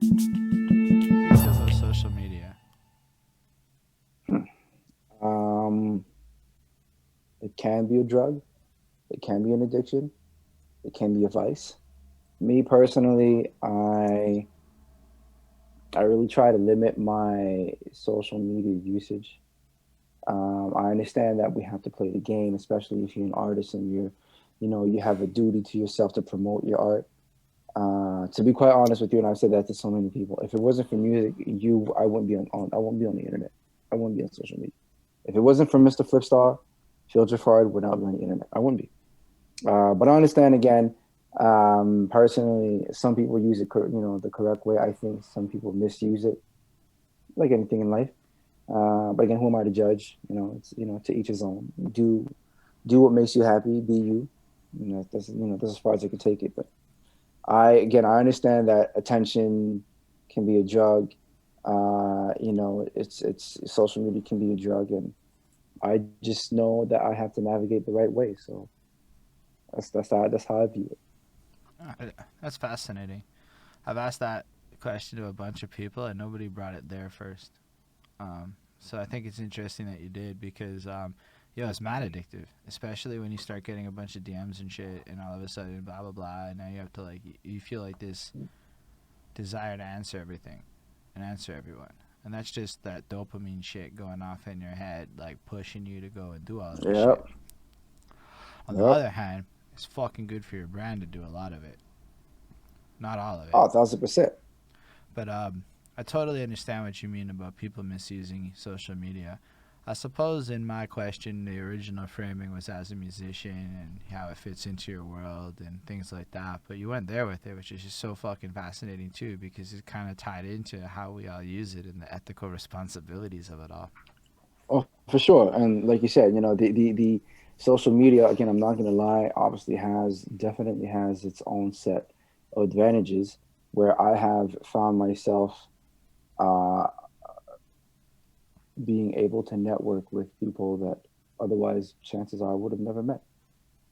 How do you feel about social media? Hmm. Um, it can be a drug. It can be an addiction. It can be a vice. Me personally, I really try to limit my social media usage. I understand that we have to play the game, especially if you're an artist and you have a duty to yourself to promote your art. To be quite honest with you, and I've said that to so many people, if it wasn't for music, I wouldn't be I wouldn't be on the internet. I wouldn't be on social media. If it wasn't for Mr. Flipstar, Phil Jafard would not be on the internet. I wouldn't be. But I understand again. Personally, some people use it, the correct way. I think some people misuse it, like anything in life. But again, who am I to judge? It's to each his own. Do what makes you happy. Be you. That's as far as I can take it. But I understand that attention can be a drug. It's social media can be a drug, and I just know that I have to navigate the right way. So that's how I view it. That's fascinating. I've asked that question to a bunch of people, and nobody brought it there first. So I think it's interesting that you did because, it's mad addictive, especially when you start getting a bunch of DMs and shit, and all of a sudden, blah blah blah, and now you have to you feel like this desire to answer everything and answer everyone, and that's just that dopamine shit going off in your head, like pushing you to go and do all of this shit. Yep. On the Yep. other hand, it's fucking good for your brand to do a lot of it, not all of it. Oh, 1,000%. But I totally understand what you mean about people misusing social media. I suppose in my question, the original framing was as a musician and how it fits into your world and things like that. But you went there with it, which is just so fucking fascinating too, because it kind of tied into how we all use it and the ethical responsibilities of it all. Oh, for sure. And like you said, the social media, again, I'm not gonna lie, obviously definitely has its own set of advantages where I have found myself uh, being able to network with people that otherwise chances are I would have never met.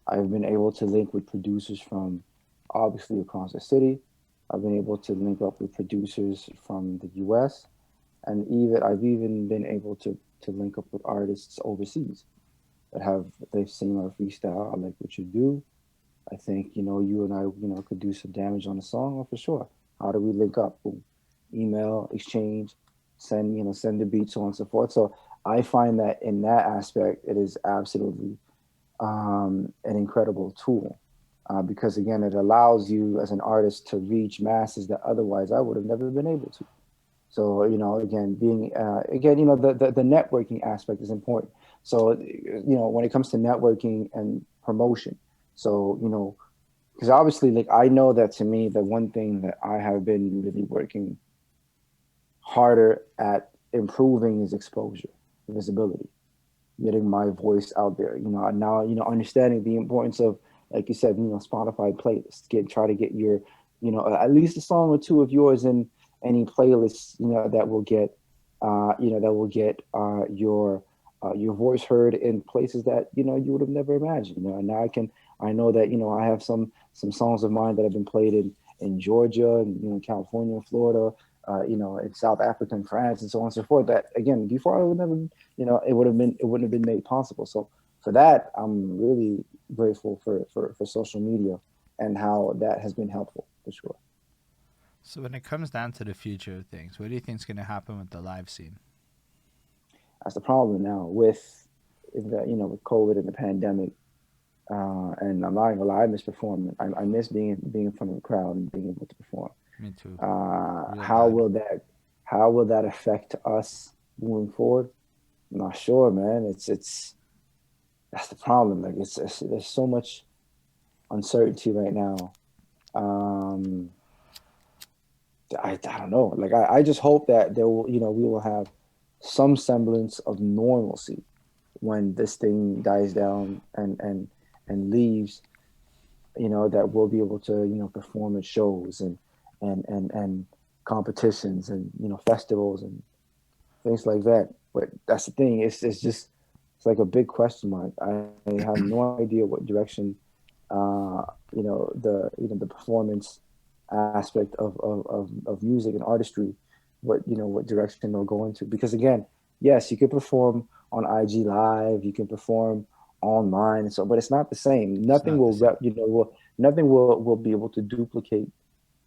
I've been able to link with producers from obviously across the city. I've been able to link up with producers from the US, and even I've even been able to link up with artists overseas that have they've seen my freestyle. I like what you do. I think you and I could do some damage on the song. Oh, for sure. How do we link up? Boom. Email exchange, send the beat, so on and so forth. So I find that in that aspect, it is absolutely an incredible tool because again, it allows you as an artist to reach masses that otherwise I would have never been able to. So again, being again, the networking aspect is important. So when it comes to networking and promotion, so because obviously, like I know that to me, the one thing that I have been really working harder at improving is exposure, visibility, getting my voice out there. Now understanding the importance of, like you said, Spotify playlists. Try to get your, at least a song or two of yours in any playlists. That will get your voice heard in places that you would have never imagined. And now I know that I have some songs of mine that have been played in Georgia and California and Florida. In South Africa and France and so on and so forth. That again, before I would never it wouldn't have been made possible. So for that, I'm really grateful for social media and how that has been helpful for sure. So when it comes down to the future of things, what do you think is going to happen with the live scene? That's the problem now with with COVID and the pandemic. And I'm not gonna lie, I miss performing. I miss being in front of a crowd and being able to perform. Me too. Uh, Real how bad. will that how will that affect us moving forward? I'm not sure, man. It's that's the problem. Like there's so much uncertainty right now. Um, I don't know. Like I just hope that we will have some semblance of normalcy when this thing dies down and leaves. That we'll be able to perform at shows and competitions and festivals and things like that. But that's the thing. It's like a big question mark. I have no idea what direction the performance aspect of music and artistry, what direction they'll go into. Because again, yes, you can perform on IG Live, you can perform online, and so, but it's not the same. It's Nothing not the will same. rep, nothing will be able to duplicate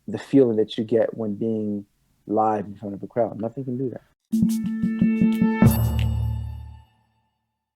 the feeling that you get when being live in front of a crowd. Nothing can do that.